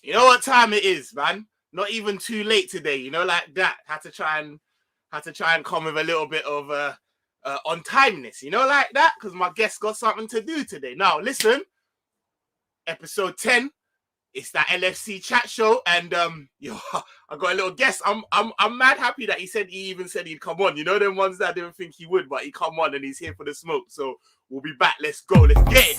You know what time it is, man? Not even too late today. You know, like that. Had to try and come with a little bit of on timeness. You know, like that, because my guest got something to do today. Now, listen, episode 10. It's that LFC chat show, and yo, I got a little guest. I'm mad happy that he even said he'd come on. You know, them ones that I didn't think he would, but he come on and he's here for the smoke. So we'll be back. Let's go. Let's get it.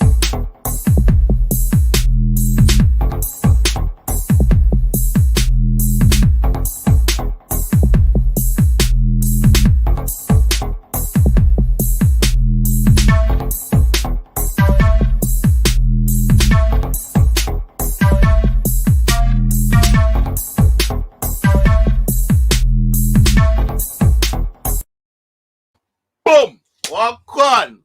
Boom! Welcome.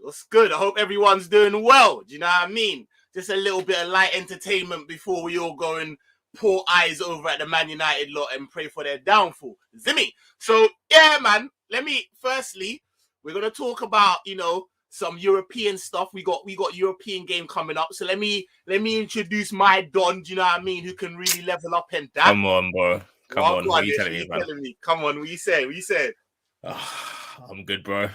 What's good? I hope everyone's doing well. Do you know what I mean? Just a little bit of light entertainment before we all go and pour eyes over at the Man United lot and pray for their downfall. Zimmy. So, yeah, man. Firstly, we're going to talk about, some European stuff. We got European game coming up. So let me introduce my Don, do you know what I mean, who can really level up and down. Come on, bro. Come on. What are you telling me? Come on, what you say? I'm good, bro.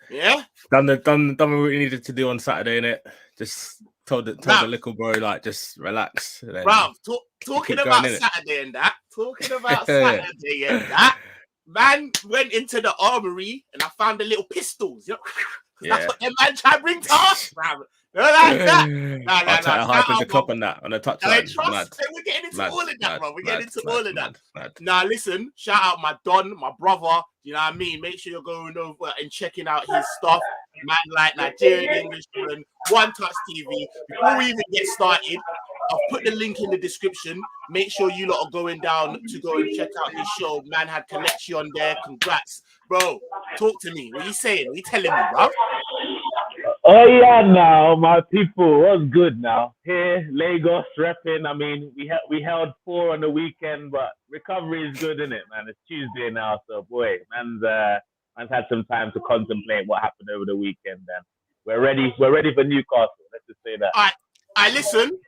Yeah? Done what we needed to do on Saturday, innit? Just told the little bro, like, just relax. Bro, talking about Saturday and that, man went into the armory and I found the little pistols, That's what them man try to bring to us, bro. No, like that. Nah. Hyping the club on that, on the touchline. We're getting into all of that, bro. We're getting into all of that. Now, listen, shout out my Don, my brother. You know what I mean? Make sure you're going over and checking out his stuff. Man, like Nigerian Englishman, One Touch TV. Before we even get started, I'll put the link in the description. Make sure you lot are going down to go and check out his show. Man had Connection there. Congrats. Bro, talk to me. What are you saying? What are you telling me, bro? Oh yeah, now my people, what's good now? Here, Lagos repping. I mean, we held 4 on the weekend, but recovery is good, isn't it, man? It's Tuesday now, so boy, man's had some time to contemplate what happened over the weekend. And we're ready for Newcastle. Let's just say that. All right, listen.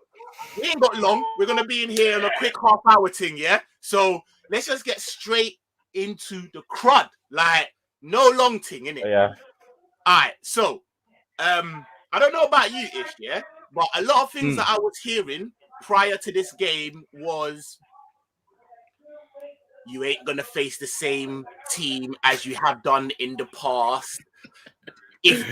We ain't got long. We're gonna be in here on a quick half-hour thing, yeah. So let's just get straight into the crud. Like no long thing, innit? Yeah. All right, so. I don't know about you, Ish, yeah, but a lot of things that I was hearing prior to this game was you ain't gonna face the same team as you have done in the past. If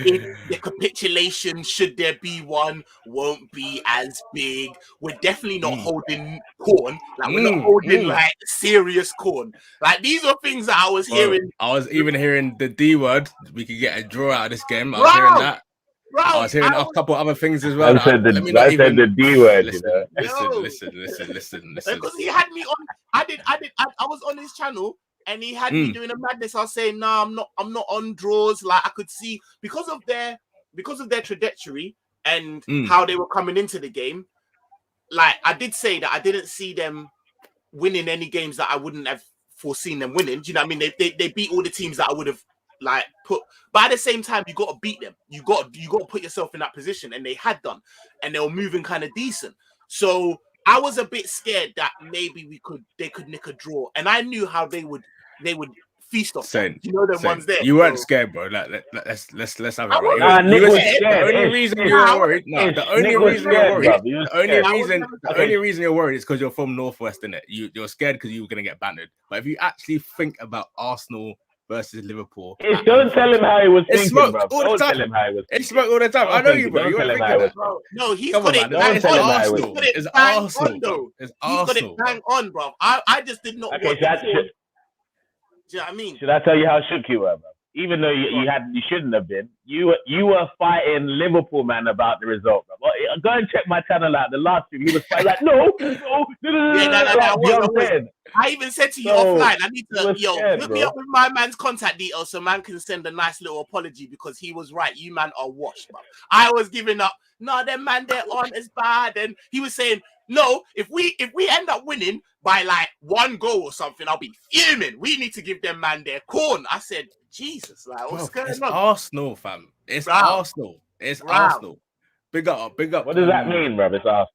the capitulation, should there be one, won't be as big. We're definitely not holding corn. Like we're not holding like serious corn. Like these are things that I was hearing. I was even hearing the D word. We could get a draw out of this game. I was hearing that. Bro, I was hearing a couple other things as well. I said the D word. Listen. Because he had me on. I was on his channel and he had me doing a madness. I was saying, "No, I'm not on draws." Like I could see because of their trajectory and how they were coming into the game. Like I did say that I didn't see them winning any games that I wouldn't have foreseen them winning. Do you know what I mean? They beat all the teams that I would have. Like but at the same time, you got to beat them. You got to put yourself in that position, and they had done, and they were moving kind of decent. So I was a bit scared that maybe they could nick a draw, and I knew how they would feast off. Same. You know them ones there. You weren't scared, bro. Let's have it right. The only reason you're worried. The only reason you're worried is because you're from Northwest, innit? You're scared because you were gonna get bantered. But if you actually think about Arsenal versus Liverpool. Don't tell him how he was thinking, bro. Don't tell him how he was thinking. It's smoked all the time. I know you, bro. You want to think that. No, he's got it. It's Arsenal. He's got it bang on, bro. I just did not want to. Do you know what I mean? Should I tell you how shook you were, bro? Even though you shouldn't have been. You were fighting Liverpool, man, about the result, bro. Well, go and check my channel out. The last stream, he was fighting like, no. I even said to you offline, I need to hook me up with my man's contact details so man can send a nice little apology because he was right. You man are washed, bro. I was giving up. No, them man they're on as bad, and he was saying, no, if we end up winning by like 1 goal or something, I'll be fuming. We need to give them man their corn. I said, Jesus, like what's going on? Arsenal, fam. It's Arsenal. It's Arsenal. Big up. What does that mean, bro? It's Arsenal.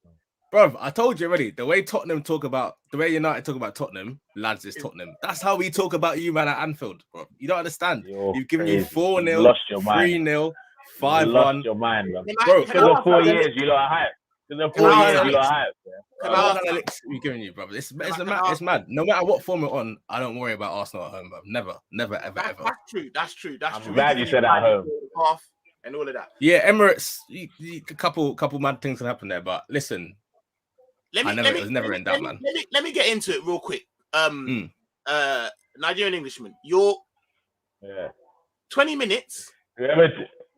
Bro, I told you already. The way United talk about Tottenham, lads, is Tottenham. That's how we talk about you, man, at Anfield, bro. You don't understand. You've given you 4-0, 3-0, 5-1. Lost your mind, bro. Can I For 4 years, you lot are hype. Because for 4 years, you lot are hype. Can I ask you giving you, brother? It's mad. No matter what form we're on, I don't worry about Arsenal at home, bro. Never, ever. That's true. I'm glad you said at home. And all of that. Yeah, Emirates, a couple mad things can happen there, but listen. It was never in doubt, man. Let me get into it real quick. Nigerian Englishman, you're 20 minutes.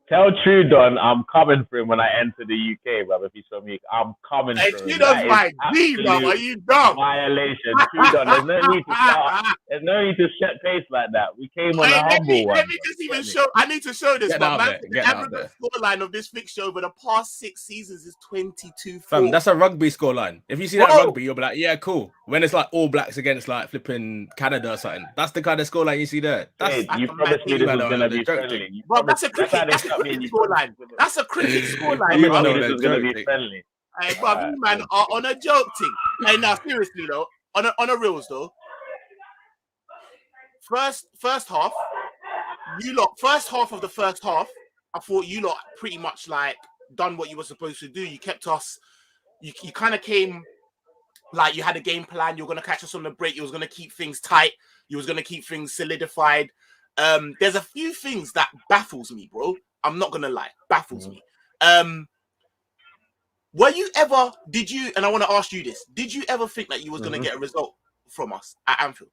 Tell Trudon I'm coming for him when I enter the UK, brother. If he's from me, I'm coming for him. Trudon's my G, bro. Are you dumb? Violation. Trudon, there's no need to start. There's no need to set pace like that. We came on a humble one. Let me just even show. I need to show this, but man, the average scoreline of this fixture over the past 6 seasons is 22-4. Fam, that's a rugby scoreline. If you see that rugby, you'll be like, yeah, cool. When it's like All Blacks against like flipping Canada or something, that's the kind of scoreline you see there. You promised me this was gonna be friendly. Well, that's a cricket scoreline. That's a cricket scoreline. This is gonna be friendly. Hey, but you man are on a joke thing. Hey, now seriously though, on a reals though. First half, first half of the first half, I thought you lot pretty much like done what you were supposed to do. You kept us. You kind of came like you had a game plan. You were gonna catch us on the break. You was gonna keep things tight. You was gonna keep things solidified. There's a few things that baffles me, bro. I'm not gonna lie, baffles me. Were you ever? Did you? And I want to ask you this: did you ever think that you was gonna get a result from us at Anfield?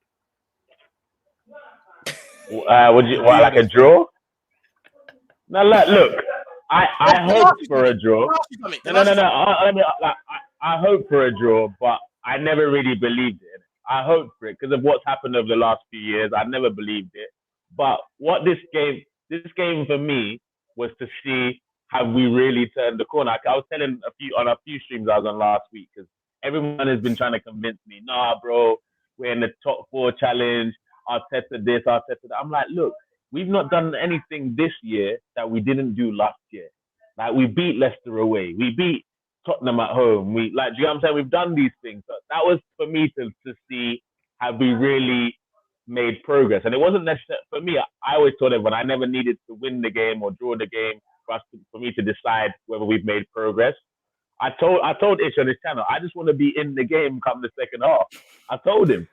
Would you like a draw? No, look. I hope for a draw. No. I hope for a draw, but I never really believed it. I hope for it because of what's happened over the last few years. I never believed it. But what this game for me was to see have we really turned the corner. I was telling on a few streams I was on last week because everyone has been trying to convince me, nah, bro, we're in the top 4 challenge. Arteta this, Arteta that. I'm like, look, we've not done anything this year that we didn't do last year. Like we beat Leicester away, we beat Tottenham at home. Do you know what I'm saying? We've done these things. So that was for me to see have we really made progress. And it wasn't necessary for me. I always told everyone I never needed to win the game or draw the game for me to decide whether we've made progress. I told Ish on his channel, I just want to be in the game come the second half. I told him.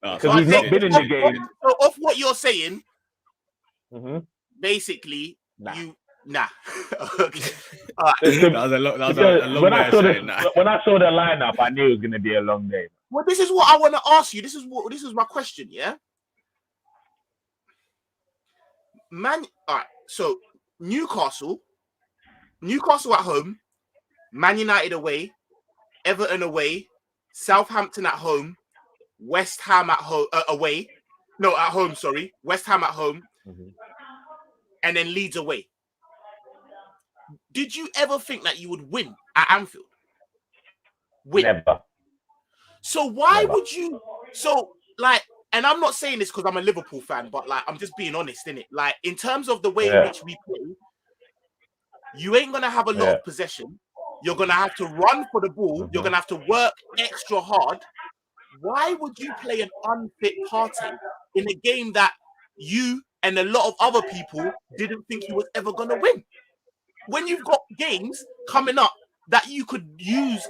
Because we've not been in the game. So off what you're saying, basically, you okay. That was a long when I saw the lineup, I knew it was going to be a long game. Well, this is what I want to ask you. This is my question. Yeah, man. All right. So Newcastle at home, Man United away, Everton away, Southampton at home, West Ham at home away. No, at home. Sorry, West Ham at home, and then Leeds away. Did you ever think that you would win at Anfield? Never. So why would you? So like, and I'm not saying this because I'm a Liverpool fan, but like, I'm just being honest, innit? Like, in terms of the way in which we play, you ain't gonna have a lot of possession. You're gonna have to run for the ball. You're gonna have to work extra hard. Why would you play an unfit Partey in a game that you and a lot of other people didn't think he was ever gonna win? When you've got games coming up that you could use.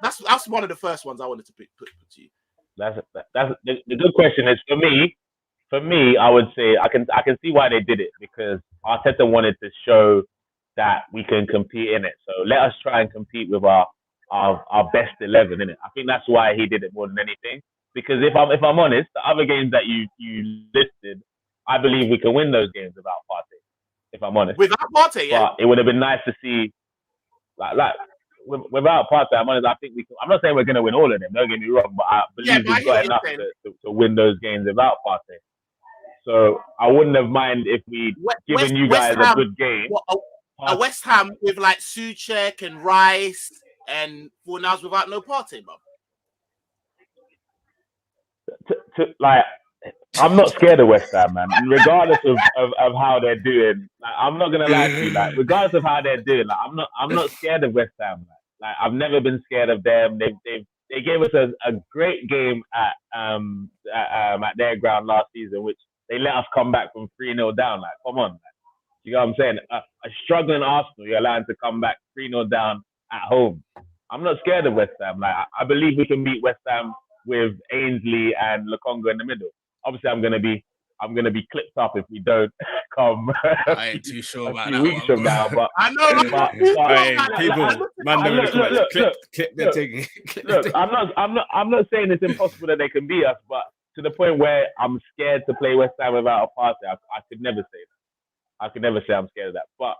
That's one of the first ones I wanted to put to you. That's the good question is for me. For me, I would say I can see why they did it because Arteta wanted to show that we can compete in it. So let us try and compete with our best 11 in it. I think that's why he did it more than anything. Because if I'm honest, the other games that you listed, I believe we can win those games without Partey. If I'm honest, without Partey, yeah. But it would have been nice to see, without Partey. I'm honest. I think we can. I'm not saying we're going to win all of them. Don't get me wrong, but I believe we've got enough to win those games without Partey. So I wouldn't have mind if we'd given you guys a good game. A West Ham with like Souček and Rice and Fornals without no Partey, bro. I'm not scared of West Ham, man. Regardless of how they're doing, like, I'm not gonna lie to you. Like, regardless of how they're doing, like, I'm not scared of West Ham. Like I've never been scared of them. They gave us a great game at their ground last season, which they let us come back from 3-0 down. Like, come on, man. You know what I'm saying? A struggling Arsenal, you're allowed to come back 3-0 down at home. I'm not scared of West Ham. Like, I believe we can beat West Ham with Ainsley and Lukonga in the middle. Obviously, I'm gonna be clipped up if we don't come. I ain't too sure about that weeks from now, but I know. People, man, clip the thing. Look, I'm not saying it's impossible that they can beat us, but to the point where I'm scared to play West Ham without a Partey, I could never say that. I could never say I'm scared of that. But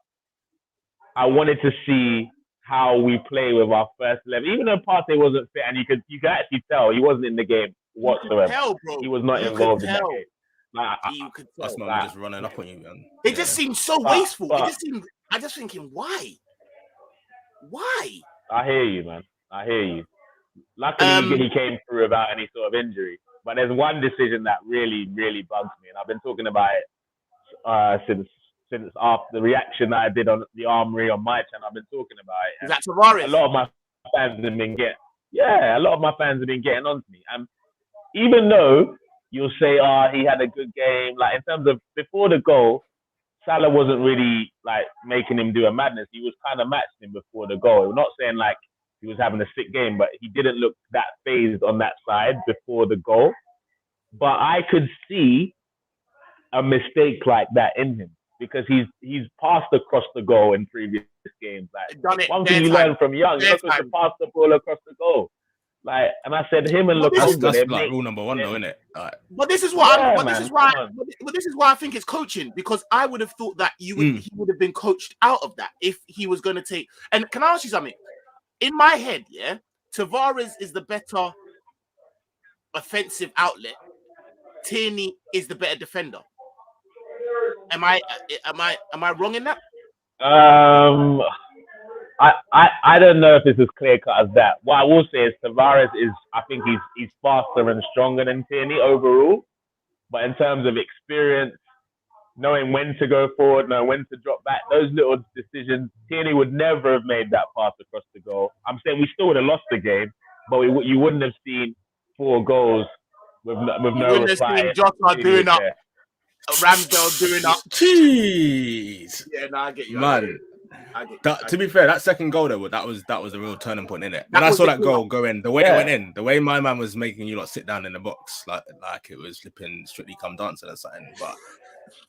I wanted to see how we play with our first 11. Even though Partey wasn't fit, and you could actually tell he wasn't in the game whatsoever. He was not involved in that game. Like, you could tell. That's not just running up on you, man. It just seems so wasteful. I just thinking, why? I hear you, man. I hear you. Luckily, he came through without any sort of injury. But there's one decision that really, really bugs me, and I've been talking about it since after the reaction that I did on the Armory on my channel. I've been talking about it. Is that Tavares? A lot of my fans have been getting on to me. And even though you'll say, he had a good game, like in terms of before the goal, Salah wasn't really like making him do a madness. He was kind of matching him before the goal. I'm not saying like he was having a sick game, but he didn't look that phased on that side before the goal. But I could see a mistake like that in him because he's passed across the goal in previous games. Like one thing you learn from young, you're not supposed to pass the ball across the goal. Like, and I said him and Lukonga. That's like rule number one, though, isn't it? Right. But this is why. This is why I think it's coaching, because I would have thought that he would have been coached out of that if he was going to take. And can I ask you something? In my head, yeah, Tavares is the better offensive outlet. Tierney is the better defender. Am I wrong in that? I don't know if it's as clear cut as that. What I will say is Tavares I think he's faster and stronger than Tierney overall. But in terms of experience, knowing when to go forward, knowing when to drop back, those little decisions, Tierney would never have made that pass across the goal. I'm saying we still would have lost the game, but you wouldn't have seen 4 goals with no reply. You wouldn't have seen Jota doing up, Ramsdale doing up. Jeez. Yeah, I get you, man. To be fair, that second goal though, that was a real turning point in it. When I saw that goal go in, the way it went in, the way my man was making you lot sit down in the box, like it was flipping Strictly Come Dancing or something. But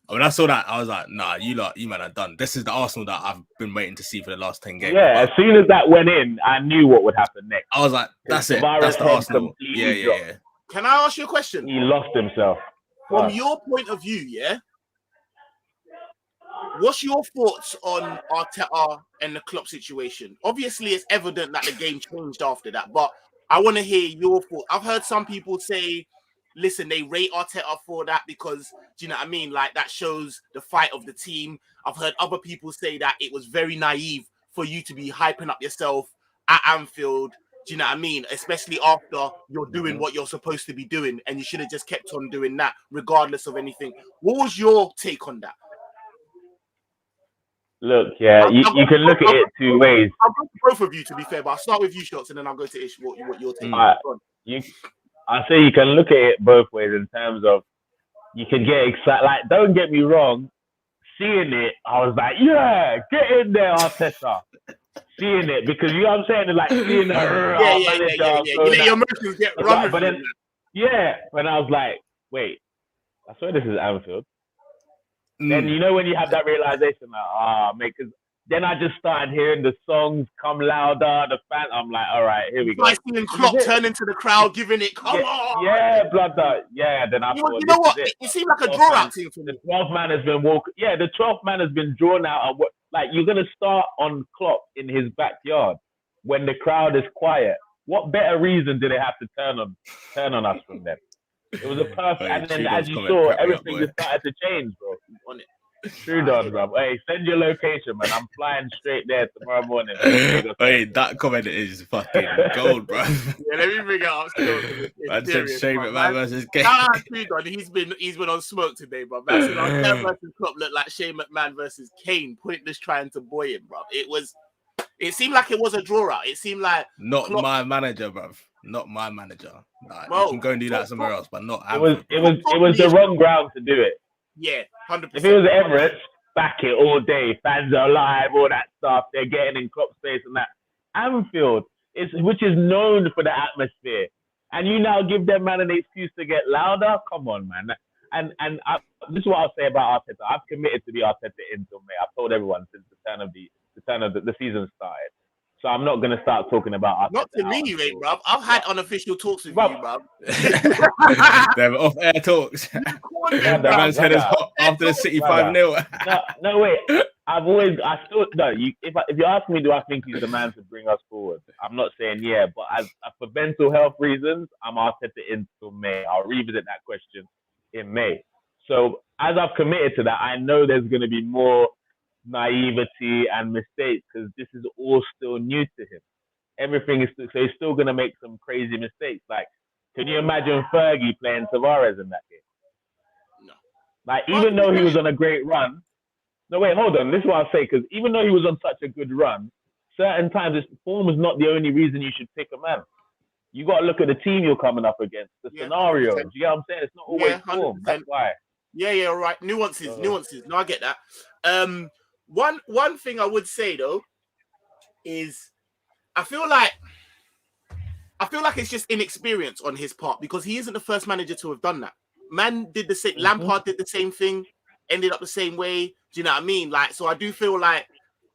when I saw that, I was like, nah, you man are done. This is the Arsenal that I've been waiting to see for the last 10 games. Yeah, as soon as that went in, I knew what would happen next. I was like, that's it. That's the Arsenal. Yeah. Can I ask you a question? He lost himself. From your point of view, yeah? What's your thoughts on Arteta and the Klopp situation? Obviously, it's evident that the game changed after that, but I want to hear your thoughts. I've heard some people say, listen, they rate Arteta for that because, do you know what I mean? Like, that shows the fight of the team. I've heard other people say that it was very naive for you to be hyping up yourself at Anfield. Do you know what I mean? Especially after you're doing what you're supposed to be doing, and you should have just kept on doing that regardless of anything. What was your take on that? Look, yeah, you can look at it 2 ways. I'll go to both of you, to be fair, but I'll start with you, Shots, and then I'll go to Ish, what your take on. I say you can look at it both ways in terms of you can get excited. Like, don't get me wrong, seeing it, I was like, yeah, get in there, Arteta. Seeing it, because you know what I'm saying? It's like seeing it. Yeah. You let your emotions get run. But then, when I was like, wait, I swear this is Anfield. Then you know when you have that realization, like, mate, because then I just started hearing the songs come louder, the fan. I'm like, all right, here we go. I seeing Klopp turn into the crowd, giving it, come on. Yeah, blood. Yeah, then I thought, you know what? It seemed like a draw-out team for me. The 12th man has been walking. Yeah, the 12th man has been drawn out. Like, you're going to start on Klopp in his backyard when the crowd is quiet. What better reason did they have to turn on us from them? It was a perfect, and then as you saw, everything just started to change, bro. True done, bro. Hey, send your location, man. I'm flying straight there tomorrow morning. Hey, that comment is fucking gold, bro. Yeah, let me bring it up still. Man said Shane McMahon versus Kane. Shout out to Don. He's been on smoke today, bro. Man said our versus Klopp looked like Shane McMahon versus Kane, pointless trying to boy him, bro. It seemed like it was a draw out. It seemed like not Klopp, my manager, bro. Not my manager. Like, bro, you can go and do that somewhere else, but not. It was the wrong ground to do it. Yeah, 100%. If it was Emirates, back it all day. Fans are alive, all that stuff. They're getting in Klopp space and that. Anfield, which is known for the atmosphere, and you now give them man an excuse to get louder. Come on, man. And this is what I'll say about Arteta. I've committed to the Arteta until May. I've told everyone since the turn of the season started. So I'm not gonna start talking about Arteta. Not to me, mate, bruv. I've had unofficial talks with you, bruv. They're off-air talks. The man's head is hot after the City 5-0. No, wait. If you ask me, do I think he's the man to bring us forward? I'm not saying yeah, but for mental health reasons, I'm Arteta until May. I'll revisit that question in May. So as I've committed to that, I know there's going to be more naivety and mistakes because this is all still new to him. Everything is so he's still going to make some crazy mistakes. Like, can you imagine Fergie playing Tavares in that game? No. Like, even though he was on a great run. No, wait, hold on. This is what I'll say, because even though he was on such a good run, certain times his form is not the only reason you should pick a man. You got to look at the team you're coming up against, the scenario. 100%. You get what I'm saying? It's not always form. That's why. Yeah, all right. Nuances. No, I get that. One thing I would say though is I feel like it's just inexperience on his part because he isn't the first manager to have done that. Man did the same. Lampard did the same thing, ended up the same way. Do you know what I mean? Like, so I do feel like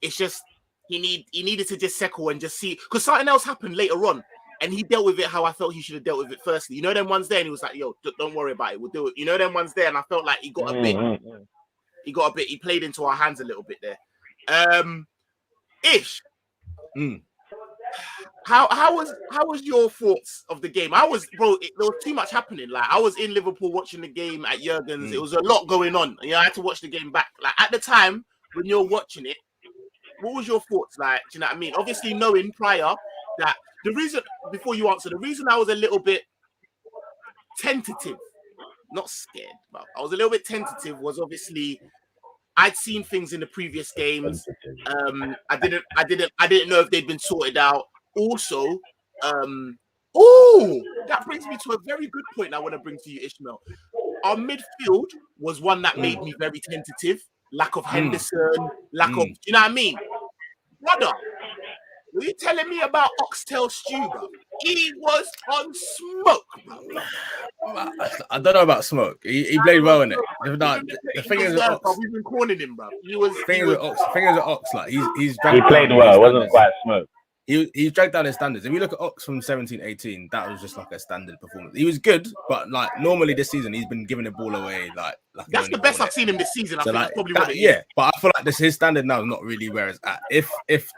it's just he needed to just settle and just see because something else happened later on. And he dealt with it how I felt he should have dealt with it firstly. You know, them ones there, and he was like, yo, don't worry about it. We'll do it. You know, them ones there, and I felt like he got a bit, he played into our hands a little bit there. Ish. How was your thoughts of the game? There was too much happening. Like, I was in Liverpool watching the game at Jurgen's. It was a lot going on. You know, I had to watch the game back. Like, at the time, when you're watching it, what was your thoughts? Like, do you know what I mean? Obviously, knowing prior that the reason, before you answer, the reason I was a little bit tentative, not scared, but I was a little bit tentative was obviously I'd seen things in the previous games. I didn't know if they'd been sorted out. Also, that brings me to a very good point I want to bring to you, Ishmael. Our midfield was one that made me very tentative. Lack of Henderson, lack of, you know what I mean? Brother, were you telling me about Oxtail Stew, bro? He was on smoke, bro. I don't know about smoke. He played well in it. The thing is, we've been cornering him, bro. Fingers at Ox. Like he played well. It wasn't quite smoke. He's dragged down his standards. If you look at Ox from 17-18, that was just like a standard performance. He was good, but like normally this season he's been giving the ball away. Like that's the best I've seen him this season. I think that's probably what it is. Yeah, but I feel like his standard now is not really where it's at. If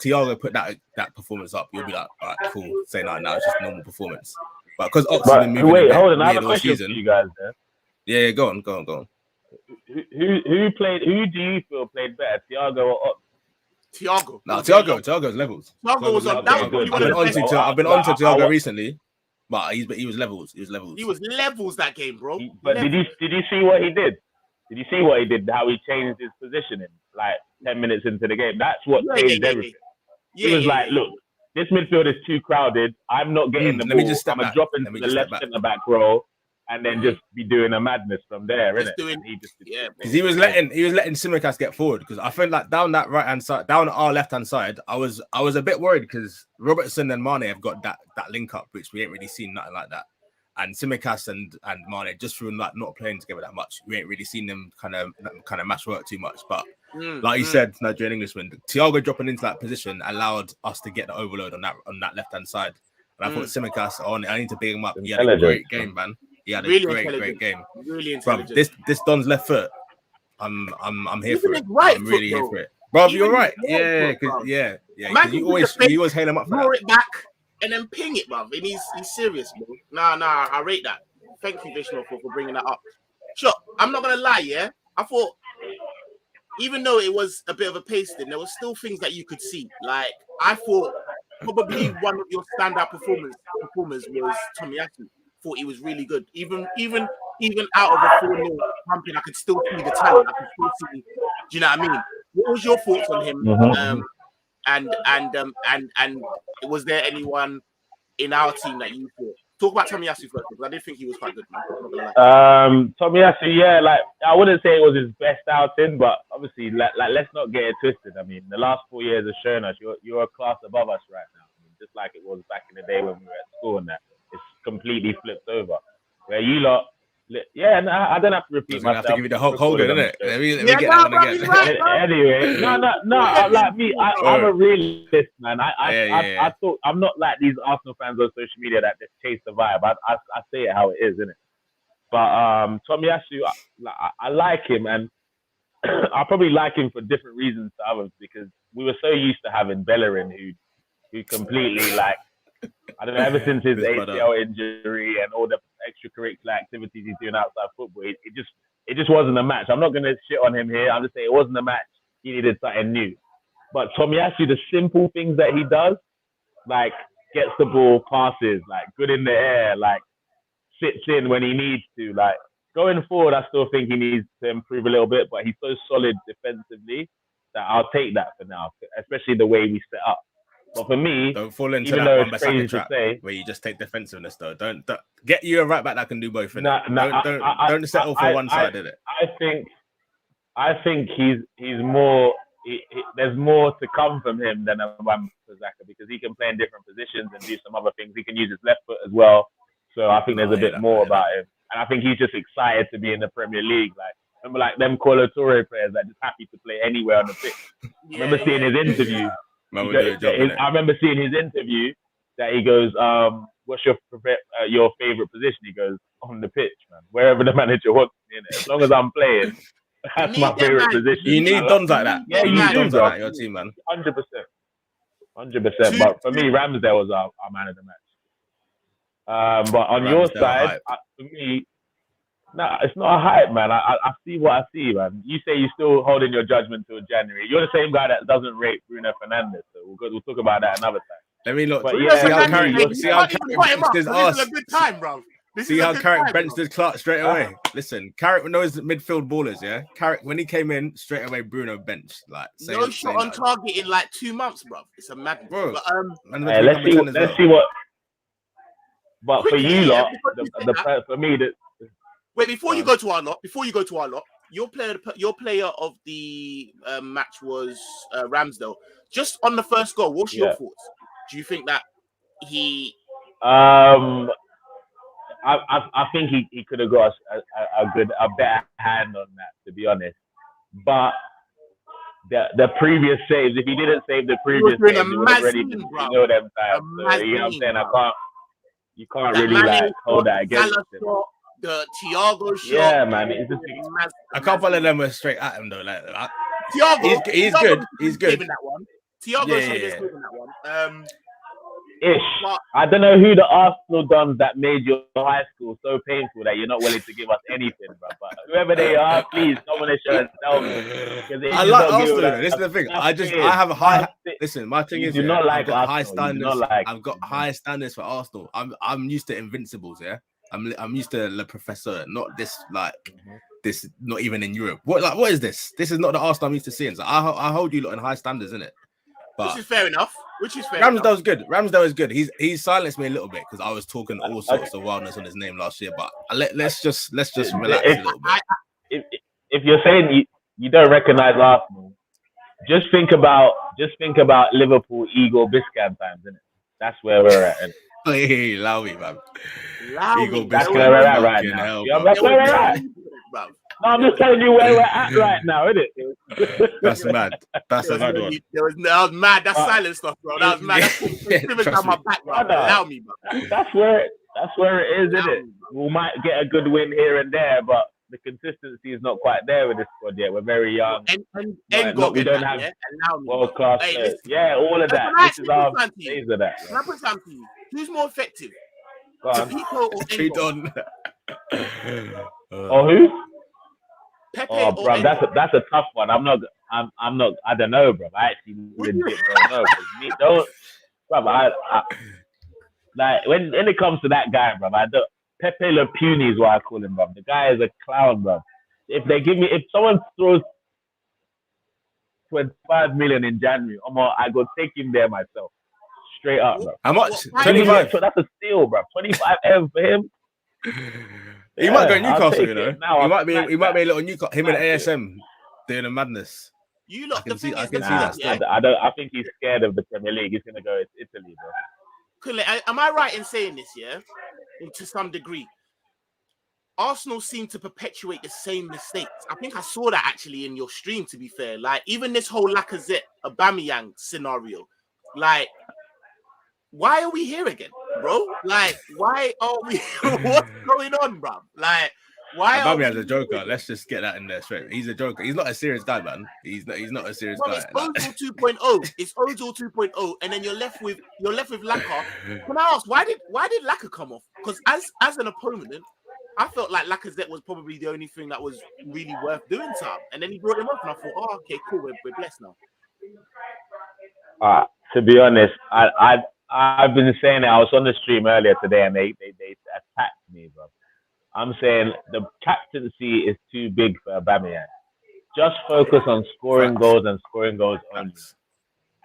Thiago put that performance up, you'll be like, all right, cool. Say no, it's just normal performance. But because Ox has been moving hold on, I have a question for you guys there. Yeah, go on. Who do you feel played better, Thiago or Ox? Thiago. No, Thiago's levels. Thiago was on. I've been on to Thiago recently, but he was levels. He was levels that game, bro. But did you see what he did? Did you see what he did? How he changed his positioning like 10 minutes into the game. That's what changed everything. He was like, look, this midfield is too crowded. I'm not getting the ball. I'm gonna drop into the left centre back row. And then just be doing a madness from there, innit? Because he was letting Tsimikas get forward. Because I feel like down that right hand side, down our left hand side, I was a bit worried because Robertson and Mane have got that link up, which we ain't really seen nothing like that. And Tsimikas and Mane, just through like not playing together that much, we ain't really seen them kind of match work too much. But like you said, Nigerian Englishman, Thiago dropping into that position allowed us to get the overload on that left hand side. And I thought Tsimikas, I need to big him up. He had a great game, man. He had a great game. Really intelligent. Bro, this Don's left foot. I'm here for it. I'm really here for it. Bro, you're right. Yeah. You always hail him up for that. Roar it back and then ping it, bro. And he's serious, bro. Nah, I rate that. Thank you, Ishmael, for bringing that up. Sure, I'm not gonna lie, yeah. I thought even though it was a bit of a pasting, there were still things that you could see. Like I thought, probably one of your standout performers was Tomiyasu. Thought he was really good. Even out of a 4-0 pumping, I could still see the talent. I could still see. Do you know what I mean? What was your thoughts on him? And was there anyone in our team that you thought? Talk about Tomiyasu first, because I did think he was quite good, man. I'm not gonna lie. Tomiyasu, yeah, like I wouldn't say it was his best outing, but obviously, like let's not get it twisted. I mean, the last 4 years have shown us you're a class above us right now. I mean, just like it was back in the day when we were at school, and that it's completely flipped over. Where you lot, yeah, no, I don't have to repeat myself. I have to give you the Hulk Hogan, isn't it? Let me get no, that one again. right, anyway, no, like me, I'm a realist, man. I thought I'm not like these Arsenal fans on social media that just chase the vibe. I say it how it is, innit? But Tomiyasu, I like him, and I probably like him for different reasons to others, because we were so used to having Bellerin who completely, like, I don't know, ever since his ACL injury and all the extracurricular activities he's doing outside football, it just wasn't a match. I'm not going to shit on him here. I'm just saying it wasn't a match. He needed something new. But Tomiyasu, the simple things that he does, like gets the ball, passes, like good in the air, like sits in when he needs to. Like going forward, I still think he needs to improve a little bit, but he's so solid defensively that I'll take that for now, especially the way we set up. But for me, don't fall into even that though one it's crazy trap to say, where you just take defensiveness though. Don't get you a right back that can do both. Don't settle for one side, is it? I think he's more. There's more to come from him than a Wan-Bissaka, because he can play in different positions and do some other things. He can use his left foot as well. So I think there's a bit more about him, and I think he's just excited to be in the Premier League. Like remember, like them Colo Touré players that just happy to play anywhere on the pitch. I remember seeing his interview. I remember seeing his interview that he goes, "What's your favorite position?" He goes, "On the pitch, man. Wherever the manager wants me in it. As long as I'm playing, that's my favorite position." You need dons like that. Yeah, you need dons like that. Your team, man. 100%. But for me, Ramsdale was our man of the match. But on your side, for me, no, it's not a hype, man. I see what I see, man. You say you're still holding your judgment till January. You're the same guy that doesn't rate Bruno Fernandes, so we'll talk about that another time. Let me look. But see how Carrick benched his ass. This is a good time, bro. See how Carrick benched his Clark straight away. Listen, Carrick knows midfield ballers, yeah? Carrick, when he came in, straight away Bruno benched. Like, no shot on target in like 2 months, bro. It's a madness. Bro, but, let's see what. But for you lot, for me, wait, before you go to our lot, your player of the match was Ramsdale. Just on the first goal, what's your thoughts? Do you think that he? I think he could have got a better hand on that, to be honest. But the previous saves, if he didn't save the previous saves, he would have already been, them times. So, you know what I'm saying? You can't really like hold that against him. The Thiago shot. Yeah, man. It's just a couple of them were straight at him though. Like Thiago, he's good. He's good. That one. Thiago should have given that one. I don't know who the Arsenal dons that made your high school so painful that you're not willing to give us anything, bro. But whoever they are, please come on the show and tell me. I like Arsenal. This is the thing. I have a high. Listen, my thing is, I've got high standards. I've got high standards for Arsenal. I'm used to Invincibles. Yeah, I'm used to Le Professeur. Not this this. Not even in Europe. What is this? This is not the Arsenal I'm used to seeing. So I hold you lot in high standards, innit? Which is fair enough. Ramsdale's good. Ramsdale is good. He's silenced me a little bit because I was talking all sorts of wildness on his name last year. But let's just relax a little bit. If you're saying you don't recognize Arsenal, just think about Liverpool, Eagle, Biscan times, innit? That's where we're at. Hey, Lowy, man. Eagle, that's where we're at right now. That's where we're at. No, I'm just telling you where we're at right now, isn't it? That's mad. That's a mad one. That was mad. That's silent stuff, bro. That was mad. That's down my back, bro. Allow me, bro. That's where it is, isn't it? We might get a good win here and there, but the consistency is not quite there with this squad yet. We're very young. We don't have world-class players. Yeah, all of that. This is our days of that. Can I put something to you? Who's more effective? Go on. Pico or Engo? Or who? Pepe Oh, or bro, Enzo? that's a tough one. I'm not. I don't know, bro. I actually legit don't know. 'Cause me, don't, bro. Like when it comes to that guy, bro, I don't. Pepe Le Puni is what I call him, bro. The guy is a clown, bro. If someone throws 25 million in January, I go take him there myself, straight up, bro. How much? 25. That's a steal, bro. 25 M for him. He might go Newcastle, you know. Now, he might be a little Newcastle. Him and ASM doing a madness. You lot, the thing is, I think he's scared of the Premier League. He's gonna go to Italy, bro. Kule, am I right in saying this? Yeah, to some degree, Arsenal seem to perpetuate the same mistakes. I think I saw that actually in your stream. To be fair, like even this whole Lacazette Aubameyang scenario, like. Why are we here again, bro? Like, why are we? What's going on, bro? Like, why? Aubameyang's a joker. Let's just get that in there straight. He's a joker. He's not a serious guy, man. He's not a serious guy. It's Ozil 2.0. It's Ozil 2.0, and then you're left with Laka. Can I ask why did Laka come off? Because as an opponent, I felt like Lacazette was probably the only thing that was really worth doing to him, and then he brought him up, and I thought, oh, okay, cool, we're blessed now. To be honest, I've been saying it. I was on the stream earlier today, and they attacked me, bro. I'm saying the captaincy is too big for Aubameyang. Just focus on scoring goals and scoring goals only.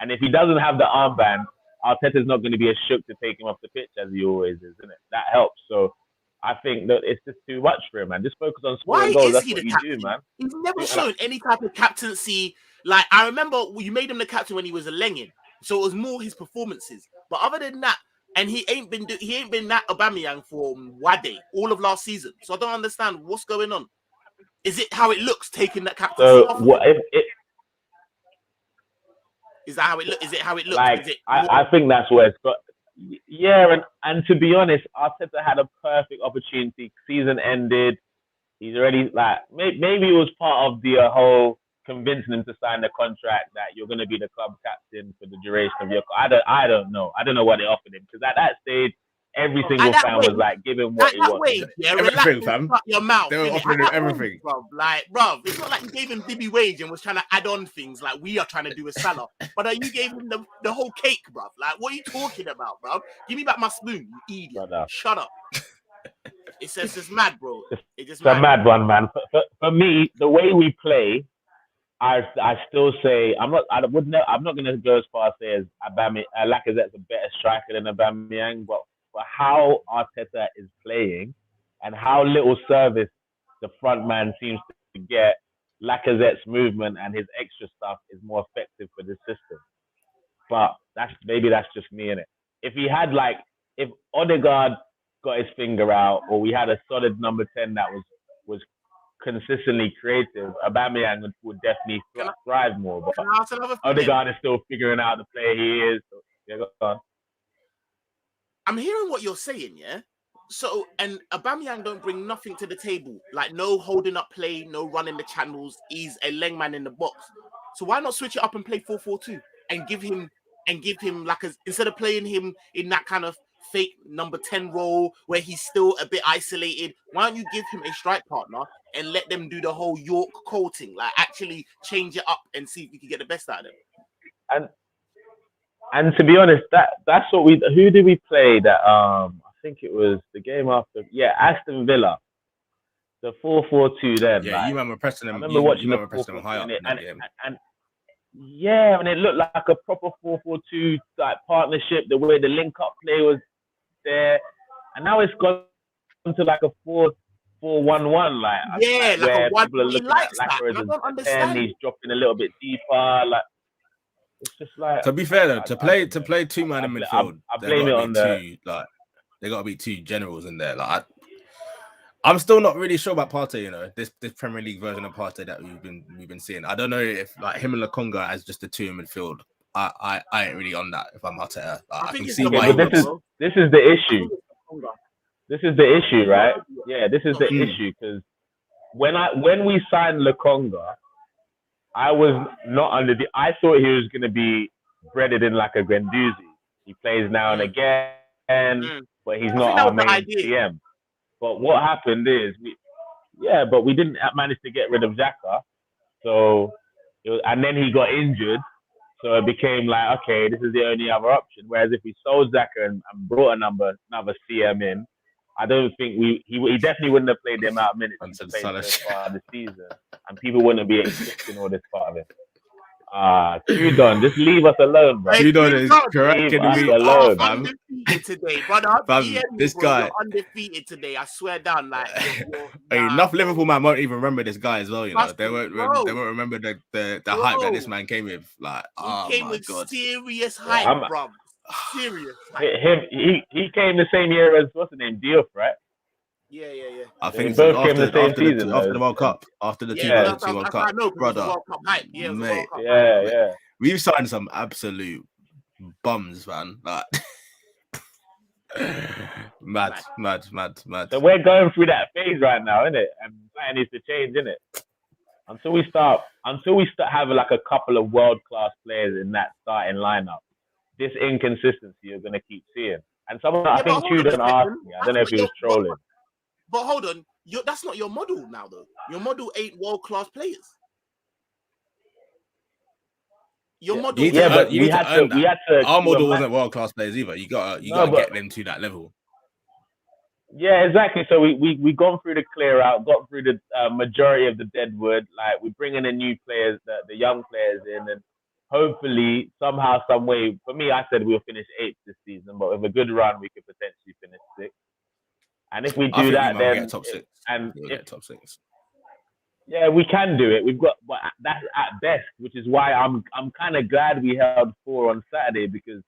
And if he doesn't have the armband, Arteta's not going to be as shook to take him off the pitch as he always is, isn't it? That helps. So I think that it's just too much for him, man. Just focus on scoring goals. That's what you do, man. He's never shown any type of captaincy. Like I remember, you made him the captain when he was a Lengen. So it was more his performances. But other than that, and he ain't been that Aubameyang for Wade all of last season. So I don't understand what's going on. Is it how it looks taking that captaincy off? Is that how it looks? Is it how it looks? Like, I think that's where it's got. Yeah, and to be honest, Arteta had a perfect opportunity. Season ended. He's already like maybe it was part of the whole convincing him to sign the contract that you're going to be the club captain for the duration of your. I don't know. I don't know what they offered him because at that stage, every single fan was like, give him what he wanted. Everything, fam. Your mouth. They were offering him everything. Bruv, it's not like you gave him Dibby wage and was trying to add on things like we are trying to do with Salah. But you gave him the whole cake, bruv. Like, what are you talking about, bruv? Give me back my spoon, you idiot. Shut up. It's just mad, bro. It's a mad one, man. For me, the way we play, I still say I'm not going to go as far as say as Lacazette's a better striker than Aubameyang, but for how Arteta is playing and how little service the front man seems to get, Lacazette's movement and his extra stuff is more effective for the system. But that's just me, innit? If Odegaard got his finger out, or we had a solid number 10 that was consistently creative, Aubameyang would definitely thrive more. But Odegaard is still figuring out the player he is. So, yeah, go on. I'm hearing what you're saying, yeah? So, and Aubameyang don't bring nothing to the table. Like, no holding up play, no running the channels. He's a leg man in the box. So why not switch it up and play 4-4-2 and give him like instead of playing him in that kind of fake number 10 role where he's still a bit isolated, why don't you give him a strike partner and let them do the whole York Cole thing? Like, actually change it up and see if you can get the best out of them. And to be honest, that's what who did we play that I think it was the game after, Aston Villa, the 4-4-2 then. Yeah, like, you remember pressing them. I remember watching them high up and it looked like a proper 4-4-2 like partnership, the way the link up play was there, and now it's gone to like a 4-4-1-1, like like a one. People are looking at I don't understand. He's dropping a little bit deeper, like it's just like. To be fair though, to play two man in midfield, I blame it on they got to be two generals in there. Like I'm still not really sure about Partey. You know, this Premier League version of Partey that we've been seeing. I don't know if like him and Lokonga as just the two in midfield. I ain't really on that. If I'm Arteta, I can see why. This is the issue. This is the issue, right? Yeah, this is the issue because when we signed Lokonga, I was not under I thought he was going to be breaded in like a Guendouzi. He plays now and again, but he's not our main CM. But what happened is Yeah, but we didn't manage to get rid of Xhaka. So, and then he got injured. So it became like, okay, this is the only other option. Whereas if we sold Xhaka and brought another CM in, I don't think he definitely wouldn't have played the amount of minutes he's played so far this season, and people wouldn't be expecting all this part of it. Trudon, just leave us alone, bro. Trudon is cracking me alone. Undefeated today, brother. This guy, you're undefeated today. I swear down, like enough Liverpool man won't even remember this guy as well. You know, they won't remember the hype that this man came with. Like, he came with serious hype, bro. Serious hype. He came the same year as what's the name, Diouf, right? Yeah. I think both came the same season after the World Cup, after the 2002 World Cup, brother. World Cup hype. Yeah, mate. Yeah. We've signed some absolute bums, man. Like, mad. So we're going through that phase right now, isn't it? And that needs to change, isn't it? Until we start having like a couple of world-class players in that starting lineup, this inconsistency you're going to keep seeing. And someone, I think Trudon asked me, I don't know if he was trolling. But hold on, that's not your model now, though. Your model ain't world-class players. Your model, but we had to. Our model wasn't world-class players either. You gotta get them to that level. Yeah, exactly. So we gone through the clear out, got through the majority of the deadwood. Like we bring in the new players, the young players in, and hopefully somehow, some way. For me, I said we'll finish 8th this season, but with a good run, we could potentially finish 6th. And if we do that, then get top 6. Get top 6. Yeah, we can do it. We've got, but that's at best, which is why I'm kind of glad we held 4 on Saturday, because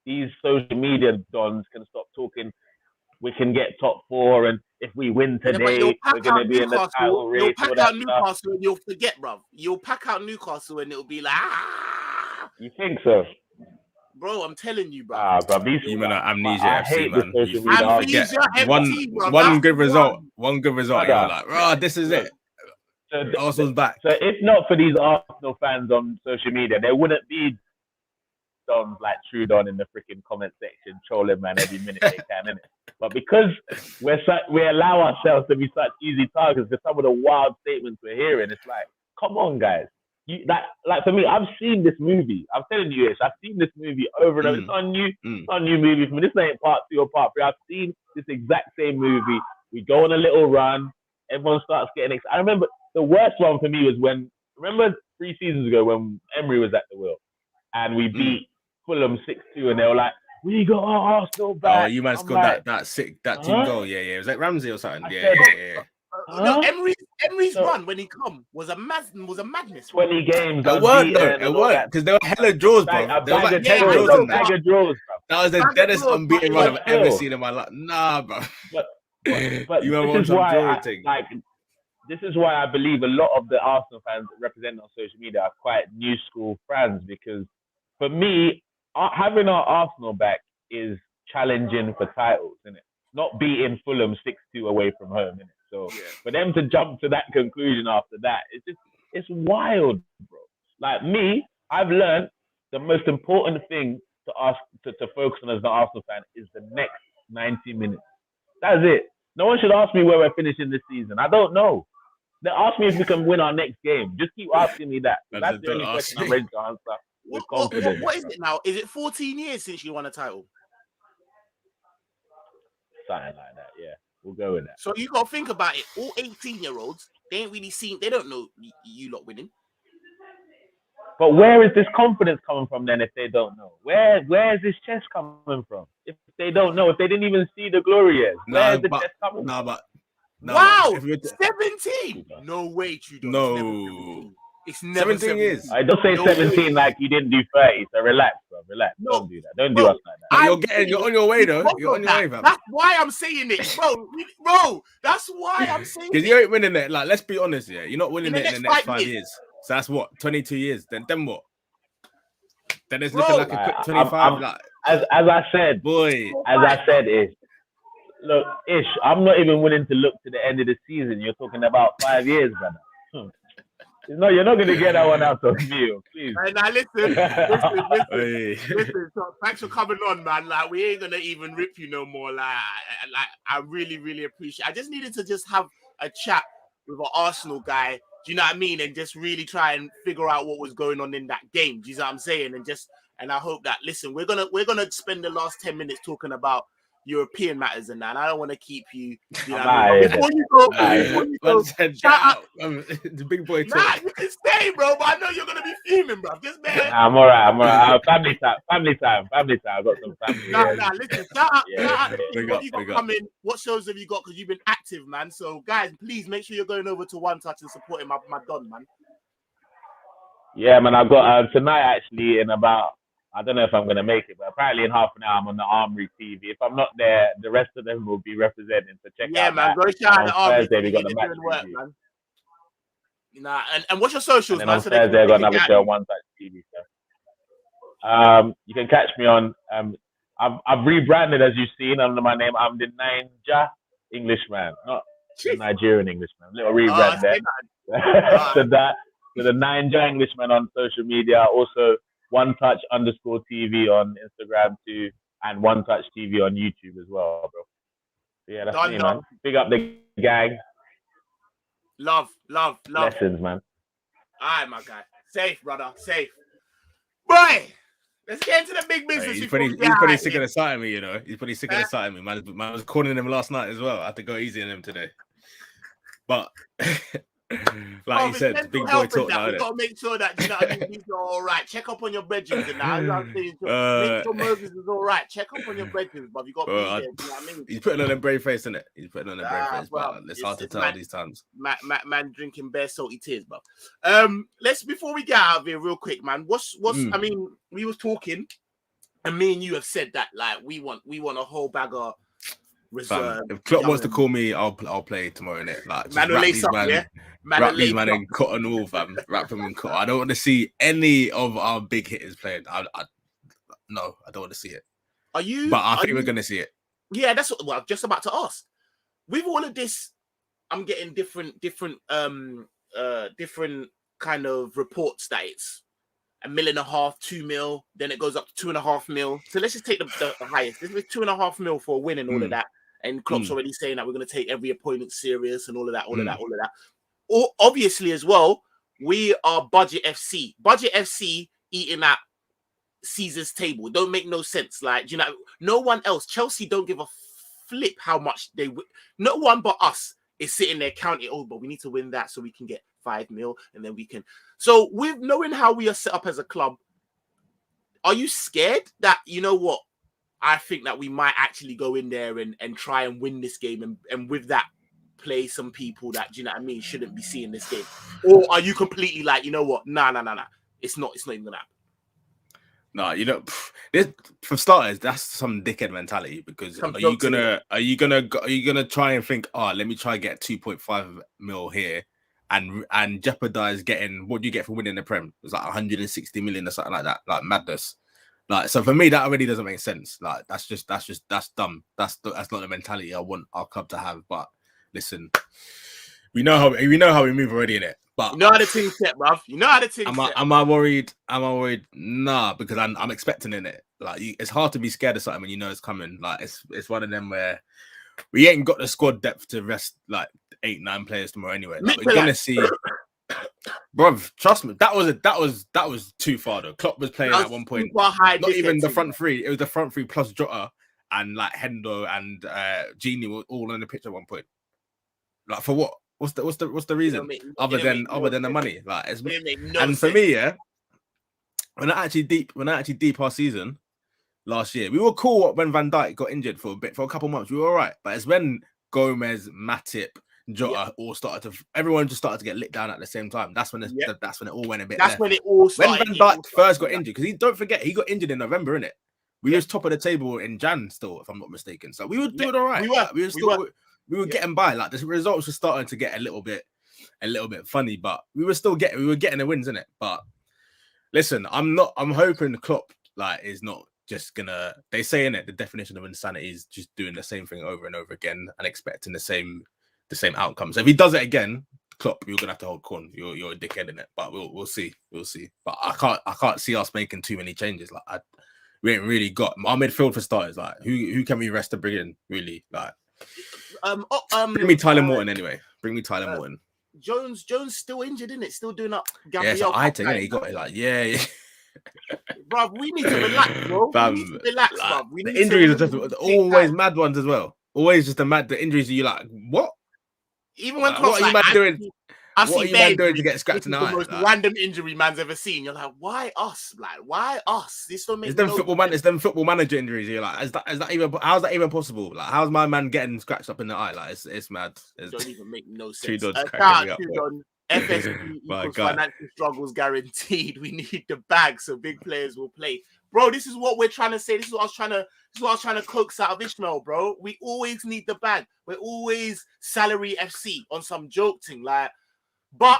these social media dons can stop talking. We can get top 4, and if we win today, we're going to be in the title race. You'll pack out Newcastle and you'll forget, bruv. You'll pack out Newcastle and it'll be like, You think so? Bro, I'm telling you, bro. You mean amnesia FC, man. Amnesia FC, bro. One good result. You're like, this is it. So Arsenal's back. So if not for these Arsenal fans on social media, there wouldn't be dons like Trudon in the freaking comment section trolling man every minute they can, innit? But because we allow ourselves to be such easy targets for some of the wild statements we're hearing, it's like, come on, guys. Like for me, I've seen this movie. I'm telling you this. I've seen this movie over and over. It's not a new movie for me. This ain't part 2 or part 3. I've seen this exact same movie. We go on a little run. Everyone starts getting excited. I remember the worst one for me was remember 3 seasons ago when Emery was at the wheel and we beat Fulham 6-2 and they were like, we got our Arsenal back. Oh, you man scored that team goal. Yeah. It was like Ramsey or something. Yeah. No, Emery's run when he come was a madness. 20 games. It weren't because there were hella draws, bro. There was like 10 draws in that. Bro. That was the deadest unbeaten run I've ever seen in my life. Nah, bro. But you this is why this is why I believe a lot of the Arsenal fans represented on social media are quite new school fans, because for me, having our Arsenal back is challenging for titles, isn't it? Not beating Fulham 6-2 away from home, innit? So for them to jump to that conclusion after that, it's wild, bro. Like me, I've learned the most important thing to focus on as an Arsenal fan is the next 90 minutes. That's it. No one should ask me where we're finishing this season. I don't know. They ask me if we can win our next game. Just keep asking me that. That's the only question I'm ready to answer with confidence. What is it now? Is it 14 years since you won a title? Something like that, yeah. We'll go with that. So you got to think about it. All 18-year-olds, they don't know you lot winning. But where is this confidence coming from then if they don't know? Where is this chest coming from? If they don't know, if they didn't even see the glory yet, where is the chest coming from? Wow, 17? No way, Trudon. No. It's never 17 years. I don't say 17 like you didn't do 30. So relax, bro. Relax. No. Don't do that. Don't do us like that. You're on your way, though. You're on your way, man. That's why I'm saying it, bro. That's why I'm saying it. Because you ain't winning it. Like, let's be honest here. You're not winning it in the next 5 years. So that's what? 22 years. Then what? Then it's looking like a quick 25. As I said, is look, Ish, I'm not even willing to look to the end of the season. You're talking about 5 years, brother. No, you're not going to get that one out of me, please. Hey, now listen. So thanks for coming on, man. Like, we ain't going to even rip you no more. Like, I really, really appreciate it. I just needed to just have a chat with an Arsenal guy. Do you know what I mean? And just really try and figure out what was going on in that game. Do you know what I'm saying? And I hope that, listen, we're gonna spend the last 10 minutes talking about European matters and that. And I don't want to keep you. You know what I mean? Before you go, shout out the big boy talk. Nah, you can stay, bro. But I know you're gonna be fuming, bro. Just man. I'm alright. Family time. I got some family. Nah. Listen, shout out. What you got coming? What shows have you got? Because you've been active, man. So guys, please make sure you're going over to One Touch and supporting my Don, man. Yeah, man. I've got tonight actually in about. I don't know if I'm going to make it, but apparently in half an hour I'm on the Armory TV. If I'm not there, the rest of them will be representing. So check out. Yeah, man. That. Go shout out the Armory. Thursday we got the match work, man. Nah, and what's your socials, and man? On Thursday I got another show on One Touch TV. So, you can catch me on. I've rebranded, as you've seen, under my name. I'm the Nigerian Englishman, not the Nigerian Englishman. Little rebrand there. So the Nigerian Englishman on social media. Also, One Touch _ TV on Instagram too, and One Touch TV on YouTube as well, bro. So yeah, that's me, man. Big up the gang. Love. Lessons, man. All right, my guy. Safe, brother. Safe. Boy, let's get into the big business. He's pretty sick of the sight of me, you know. He's pretty sick of the sight of me. Man was calling him last night as well. I had to go easy on him today. But like he said, big boy talk now. We got to make sure that, you know what I mean, these are all right. Check up on your brethren and that. Make sure Moses is all right. Check up on your brethren, but you got to be there. You know what I mean? He's putting on a brave face, isn't it? He's putting on a brave face, but it's hard to tell these times. Man drinking bare salty tears, but before we get out of here real quick, man, what's I mean, we was talking and me and you have said that like we want a whole bag of reserve. If Klopp wants to call me, I'll play tomorrow, innit? Like, man will lace up, yeah? Wrap these man in cotton wool, fam. Wrap them in cotton. I don't want to see any of our big hitters playing. No, I don't want to see it. But I think we're going to see it. Yeah, that's what I'm just about to ask. With all of this, I'm getting different kind of reports that it's $1.5 million, 2 mil, then it goes up to 2.5 mil. So let's just take the highest. This is 2.5 mil for a win and all of that. And Klopp's already saying that we're going to take every opponent serious and all of that. Or obviously as well, we are Budget FC. Budget FC eating at Caesar's table. It don't make no sense. Like, you know, no one else. Chelsea don't give a flip how much they. No one but us is sitting there counting. Oh, but we need to win that so we can get 5 mil, and then we can. So with knowing how we are set up as a club, are you scared that, you know what? I think that we might actually go in there and try and win this game, and with that, play some people that, you know what I mean, shouldn't be seeing this game? Or are you completely like, you know what? Nah. It's not even gonna happen. No, you know, for starters, that's some dickhead mentality. Because are you gonna try and think, let me try and get 2.5 mil here and jeopardize getting what do you get for winning the Prem? It's like 160 million or something like that, like madness. Like, so for me, that already doesn't make sense. Like, that's dumb. That's not the mentality I want our club to have. But listen, we know how we move already in it. But you know how the team's set, bruv. You know how the team's set. Am I worried? Nah, because I'm expecting in it. Like, it's hard to be scared of something when you know it's coming. Like, it's one of them where we ain't got the squad depth to rest like 8-9 players tomorrow anyway. Like, we're gonna see. Bruv, trust me, that was too far though. Klopp was playing at one point. Not even the front three. It was the front three plus Jota and like Hendo and Genie were all on the pitch at one point. Like, for what? What's the reason other than the money? Like, for me, yeah. When I actually deep our season last year, we were cool when Van Dijk got injured for a couple months. We were all right, but it's when Gomez, Matip, Jota everyone just started to get lit down at the same time. That's when it all went a bit. That's left. When it all started. When Van Dijk first got injured, because don't forget he got injured in November, innit? We was top of the table in Jan still, if I'm not mistaken. So we were doing all right. We were getting by. Like, the results were starting to get a little bit funny, but we were getting the wins, innit? But listen, I'm hoping Klopp is not just gonna. They say, innit, the definition of insanity is just doing the same thing over and over again and expecting the same outcome. So if he does it again, Klopp, you're gonna have to hold corn. You're a dickhead in it, but we'll see. But I can't see us making too many changes. Like, we ain't really got our midfield for starters. Like, who can we rest to bring in? Really, like, bring me Tyler Morton anyway. Bring me Tyler Morton. Jones still injured, isn't it? Still doing up. Yeah, it's an eye thing, and he got it like, yeah. Bro, we need to relax, bro. We need to relax, like, bro. The injuries are just always mad ones as well. Always just the injuries. You like what? Even when what are you man doing? What are you man doing to get scratched in the eye? Most random injury man's ever seen. You're like, why us? Like, why us? This don't make. It's them football manager injuries. You're like, is that even? How's that even possible? Like, how's my man getting scratched up in the eye? Like, it's mad. It don't even make no sense. Two Dodds cracking me up. FSP equals financial struggles guaranteed. We need the bag so big players will play. Bro, this is what we're trying to say. This is what I was trying to coax out of Ishmael, bro. We always need the bag. We're always salary FC on some joke thing. Like, but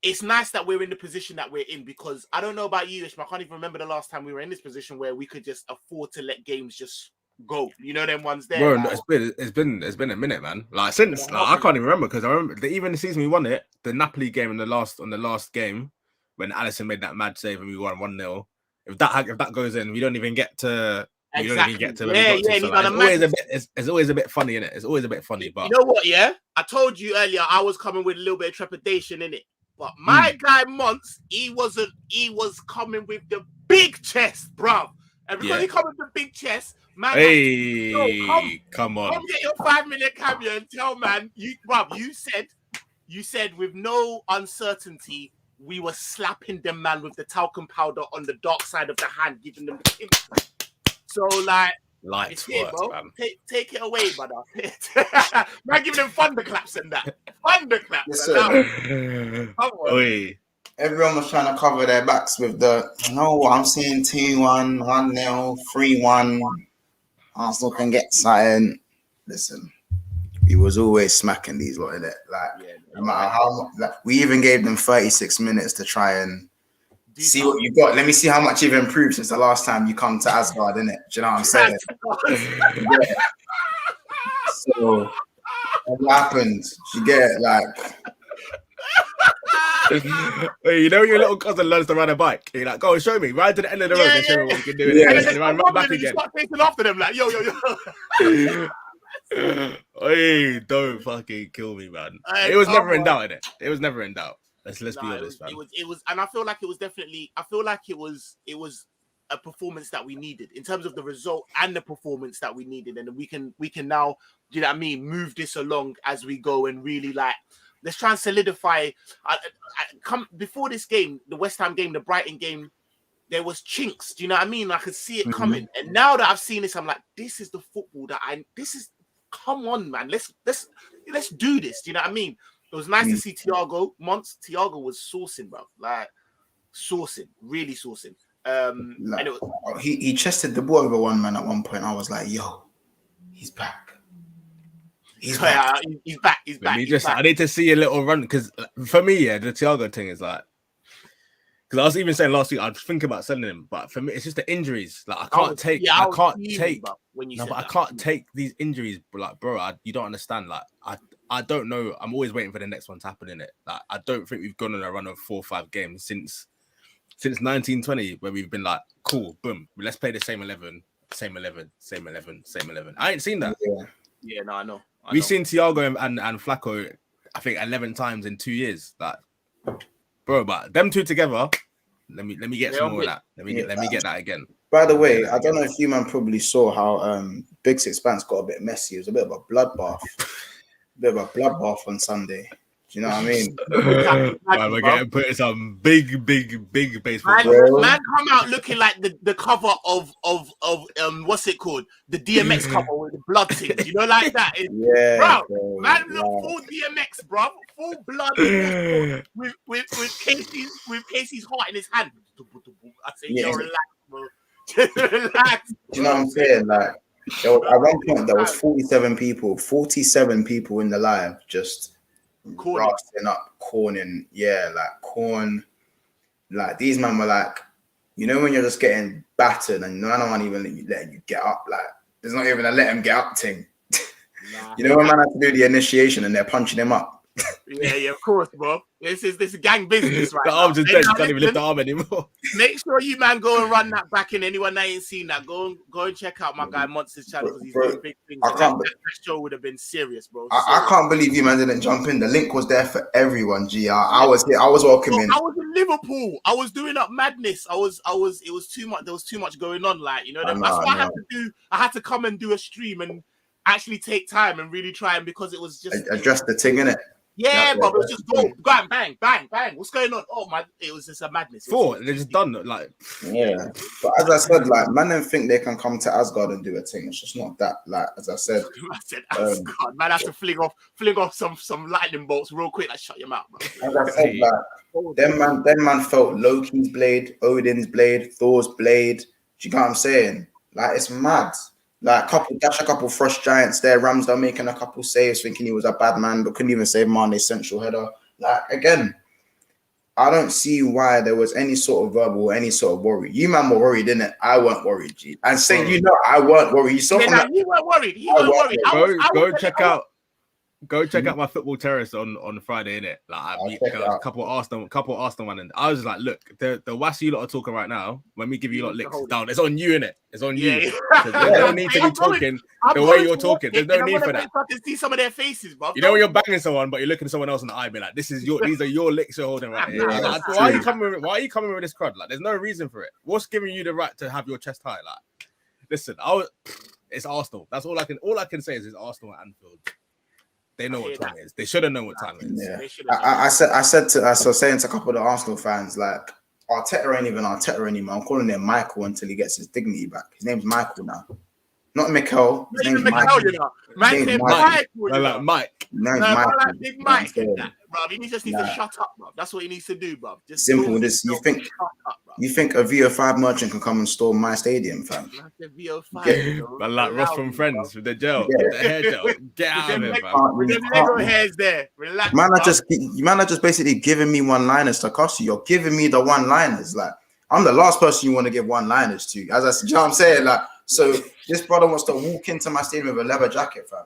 it's nice that we're in the position that we're in, because I don't know about you, Ishmael. I can't even remember the last time we were in this position where we could just afford to let games just go. You know them ones there. Bro, it's been a minute, man. Like since I can't even remember, because I remember even the season we won it, the Napoli game on the last game when Alisson made that mad save and we won 1-0. If that goes in, we don't even get to. Exactly. It's always a bit funny, innit? It's always a bit funny. But you know what? Yeah, I told you earlier I was coming with a little bit of trepidation in it. But my guy Monts, he was coming with the big chest, bruv. And because he come with the big chest, man. Hey, come on. Come get your 5-minute cameo and tell man, you said with no uncertainty, we were slapping them man with the talcum powder on the dark side of the hand, giving them the pimp. So like, light words, man. Take it away, brother. Man, giving them thunderclaps and that. Thunderclaps. Yes, come on. Everyone was trying to cover their backs with I'm seeing 2-1, 1-0, 3-1. Arsenal can get something. Listen, he was always smacking these lot in it. Like, no matter how much, we even gave them 36 minutes to try and see what you got. Let me see how much you've improved since the last time you come to Asgard, innit? Do you know what I'm saying? So, what happened? You get it? Like, hey, you know your little cousin learns to ride a bike. You're like, go show me. Ride to the end of the road and show me what you can do. And then run back again. Start chasing after them like, yo. Hey, don't fucking kill me, man. It was never in doubt, innit? It was never in doubt. Let's be honest, man. It was, and I feel like it was definitely. I feel like it was a performance that we needed in terms of the result and the performance that we needed, and we can now, you know what I mean, move this along as we go and really like. Let's try and solidify. Come before this game, the West Ham game, the Brighton game, there was chinks. Do you know what I mean? I could see it coming. And now that I've seen this, I'm like, this is the football that come on, man. Let's do this. Do you know what I mean? It was nice to see Thiago. Thiago was sourcing, bro. Like sourcing, really sourcing. And it was, he chested the ball over one man at one point. I was like, yo, he's back. He's back. I need to see a little run, because for me, the Thiago thing is like, because I was even saying last week I was thinking about selling him, but for me it's just the injuries. Like I can't take these injuries. Like, bro, you don't understand. Like I don't know. I'm always waiting for the next one to happen in it. Like I don't think we've gone on a run of 4 or 5 games since 1920 where we've been like, cool, boom, let's play the same 11. I ain't seen that. Yeah, no, I know. We've seen Thiago and Flacco, I think 11 times in 2 years. Like, bro, but them two together, let me get some more of that. Let me get that again. By the way, I don't know if you man probably saw how Big Sixpence got a bit messy. It was a bit of a bloodbath. On Sunday. Do you know what I mean? Man, we're getting put in some big baseball. Man come out looking like the cover of what's it called? The DMX cover with the blood things. You know, like that. Bro. Man look full DMX, bro. Full blood with Casey's heart in his hand. I say, yo, relax, bro. Relax. Do you know what I'm saying? Like, at one point there was 47 people in the live just rasting up corn. Like these men were like, you know, when you're just getting battered and no one even letting you get up, like there's not even a let him get up thing. You know, when man had to do the initiation and they're punching him up. Yeah, of course, bro. This is gang business, right? The arms now. are dead. You can't even lift the arm anymore. Make sure you man go and run that back in. Anyone that ain't seen that, go and check out my guy Monster's channel because he's doing big things. That show would have been serious, bro. I can't believe you man didn't jump in. The link was there for everyone. G. I was here. I was welcoming. I was in Liverpool. I was doing up madness. It was too much. There was too much going on. Like, you know, that's what I had to do. I had to come and do a stream and actually take time and really try, and because it was just address the thing, innit? Yeah, but it was just go and bang, bang, bang. What's going on? Oh my! It was just a madness. They're just done like. Yeah, but as I said, like man, don't think they can come to Asgard and do a thing. It's just not that. Like as I said, Asgard, man, has to fling off some lightning bolts real quick. Like shut your mouth, bro. As I said, like them man felt Loki's blade, Odin's blade, Thor's blade. Do you know what I'm saying? Like it's mad. Like a couple frost giants there. Ramsdale making a couple saves, thinking he was a bad man, but couldn't even save Mane's central header. Like again, I don't see why there was any sort of verbal, any sort of worry. You man were worried, didn't it? I weren't worried, G. And saying I weren't worried. You saw you weren't worried. He weren't worried. Go check out my football terrace on Friday, innit? Like I beat a couple Arsenal man, and I was just like, look, the wassy you lot are talking right now. When we give you lot licks down, it's on you, innit? It's on you. There's no need to be talking the way you're talking. There's no need for that. I can see some of their faces, bro. You know when you're banging someone, but you're looking at someone else in the eye, be like, these are your licks you're holding right here. Like, why are you coming with this crud? Like, there's no reason for it. What's giving you the right to have your chest high? Like, listen, it's Arsenal. That's all I can say is it's Arsenal at Anfield. They know what time it is. They should have known what time it is. Yeah. I was saying to a couple of the Arsenal fans, like, Arteta ain't even Arteta anymore. I'm calling him Michael until he gets his dignity back. His name's Michael now. Not Mikel. His name's Michael. Mike. No, Michael. Big Mike. Bro, he just needs to shut up, bro. That's what he needs to do, bro. Just simple. You think a VO5 merchant can come and storm my stadium, fam? Like VO5, but like Ross from Friends with the gel, the hair gel. Get out of it, fam. With them Lego hairs there. Relax. Man are just basically giving me one-liners to cost you. You're giving me the one-liners. Like, I'm the last person you want to give one-liners to. As I said, you know what I'm saying? Like, so this brother wants to walk into my stadium with a leather jacket, fam.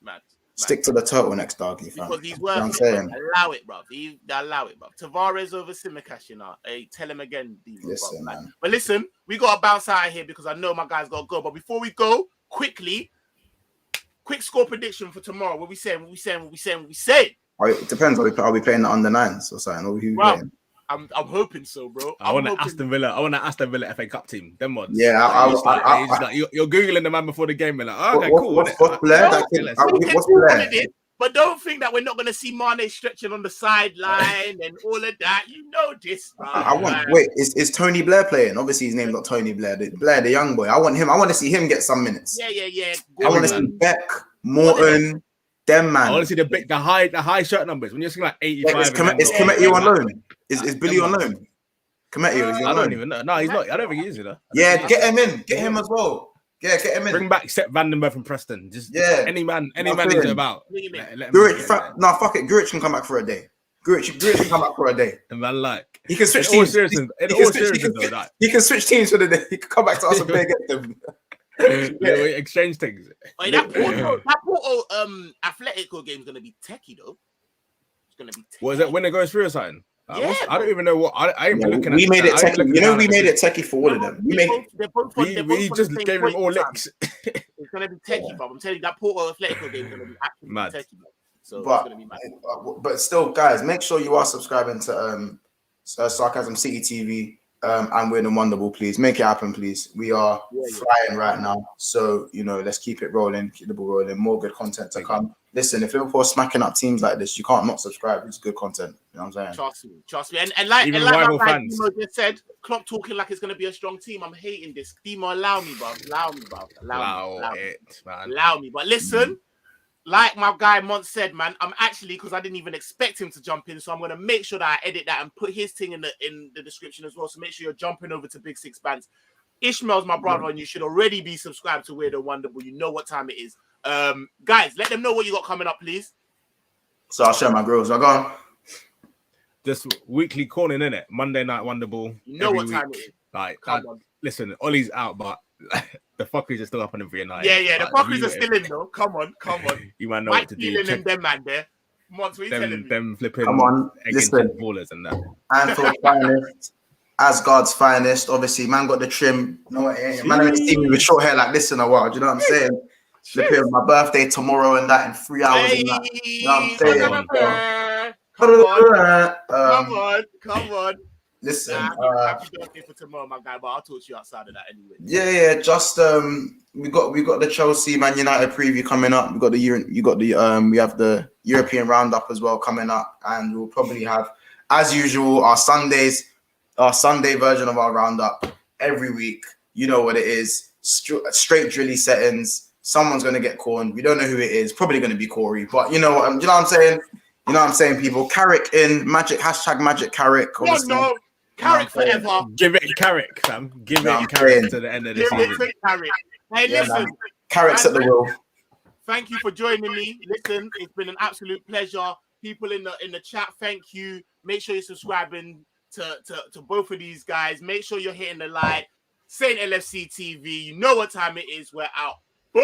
Mad. Stick to the turtlenecks, doggy, fam. Because he's worth it. Allow it, bro. Allow it, bro. Tavares over Simicast, you know. Hey, tell him again, listen, man. But listen, we got to bounce out of here because I know my guys got to go. But before we go, quick score prediction for tomorrow. What we saying? It depends. Are we playing the under nines or something? Or who playing? I'm hoping so, bro. I want an Aston Villa FA Cup team. Them ones. Yeah, you're googling the man before the game. And like, okay, cool. What's Blair? But don't think that we're not going to see Mane stretching on the sideline and all of that. You know this, bro. Is Tony Blair playing? Obviously, his name's not Tony Blair. Blair, the young boy. I want him. I want to see him get some minutes. Yeah. I want to see Beck, Morton, them man. I want to see the high shirt numbers. When you're seeing like 85. Is Kometti on loan? Is Billy on loan? Kometti is on loan. I don't even know. No, he's not. I don't think he is, though. Yeah, get him in. Get him as well. Yeah, get him in. Bring back Sepp Vandenberg from Preston. Just any man he's about. Fuck it. Gurich can come back for a day. Gurich can come back for a day. And man, like he can switch teams. He can switch teams for the day. He can come back to us and play against them. Exchange things. That Porto Atletico game is gonna be techie though. It's gonna be techie. Was it when it goes through or something? Yeah, I don't even know what I ain't looking at. We made it techie. You know, we made it techie for all of them. We just gave them all licks. It's gonna be techie, bro. I'm telling you, that Porto Atletico game is gonna be absolutely techie, bro. So it's gonna be mad. But still, guys, make sure you are subscribing to Sarcasm City TV and Weird Wonderball, please. Make it happen, please. We are flying right now. So, let's keep it rolling, keep the ball rolling. More good content to come. Listen, if Liverpool are smacking up teams like this, you can't not subscribe. It's good content. You know what I'm saying? Trust me. And like my guy Demo just said, Klopp talking like it's going to be a strong team. I'm hating this. Demo, allow me, bro. Allow me. But listen, like my guy Mont said, man, I'm actually, because I didn't even expect him to jump in, so I'm going to make sure that I edit that and put his thing in the description as well. So make sure you're jumping over to Big Six Bands. Ishmael's my brother, and you should already be subscribed to Weird Wonderful. You know what time it is. Guys, let them know what you got coming up, please. So I'll share my grills. I go. Just weekly calling, innit? Monday night Wonderball. You know what time it is. Like, listen, Ollie's out, but the fuckers are still up on him for your night. Yeah, the fuckers are still in though. Come on. You might know what to do. Them man there. Months, what you telling me? Them flipping Come on, listen. ballers and that. Anfield finest, Asgard's finest. Obviously, man got the trim. You know what? Man ain't seen me with short hair like this in a while. Do you know what I'm saying? Flipping my birthday tomorrow and that in 3 hours. And that. You know what I'm saying? Come on. Listen, happy birthday for tomorrow, my guy. But I'll talk to you outside of that anyway. Yeah. Just we got the Chelsea Man United preview coming up. We have the European roundup as well coming up, and we'll probably have, as usual, our Sunday version of our roundup every week. You know what it is. Straight drilly settings. Someone's gonna get corned. We don't know who it is. Probably gonna be Corey, but you know what I'm saying. You know what I'm saying, people. Carrick in Magic Carrick. No. Carrick forever. Give it Carrick, Sam. Give it Carrick to the end of the season. Give it Carrick. Hey, listen. Carrick's at the wheel. Thank you for joining me. Listen, it's been an absolute pleasure. People in the chat, thank you. Make sure you're subscribing to both of these guys. Make sure you're hitting the like. Saying LFCTV. You know what time it is. We're out.